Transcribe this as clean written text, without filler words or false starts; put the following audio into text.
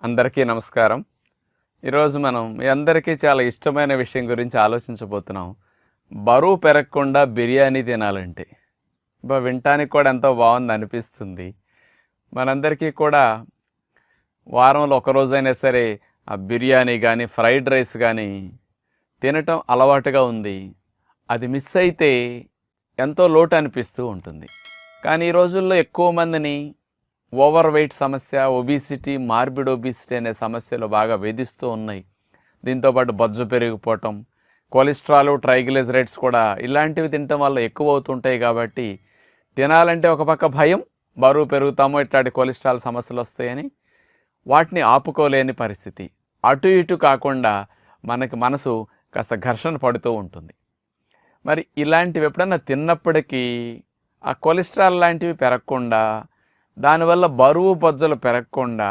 అందరికీ నమస్కారం. ఈరోజు మనం మీ అందరికీ చాలా ఇష్టమైన విషయం గురించి ఆలోచించబోతున్నాం. బరువు పెరగకుండా బిర్యానీ తినాలంటే. వినటానికి కూడా ఎంతో బాగుంది అనిపిస్తుంది. మనందరికీ కూడా వారంలో ఒక రోజైనా సరే ఆ బిర్యానీ కానీ ఫ్రైడ్ రైస్ కానీ తినటం అలవాటుగా ఉంది. అది మిస్ అయితే ఎంతో లోటు అనిపిస్తూ ఉంటుంది. కానీ ఈ రోజుల్లో ఎక్కువ మందిని ఓవర్ వెయిట్ సమస్య, ఒబిసిటీ, మార్బిడ్ ఒబిసిటీ అనే సమస్యలు బాగా వేధిస్తూ ఉన్నాయి. దీంతోపాటు బొజ్జు పెరిగిపోవటం, కొలెస్ట్రాల్, ట్రైగ్లిజరైడ్స్ కూడా ఇలాంటివి తినటం వల్ల ఎక్కువ అవుతుంటాయి. కాబట్టి తినాలంటే ఒక పక్క భయం, బరువు పెరుగుతామో ఇట్లాంటి కొలెస్ట్రాల్ సమస్యలు వస్తాయని వాటిని ఆపుకోలేని పరిస్థితి. అటు ఇటు కాకుండా మనకి మనసు కాస్త ఘర్షణ పడుతూ ఉంటుంది. మరి ఇలాంటివి ఎప్పుడన్నా తిన్నప్పటికీ ఆ కొలెస్ట్రాల్ లాంటివి పెరగకుండా, దానివల్ల బరువు బొజ్జలు పెరగకుండా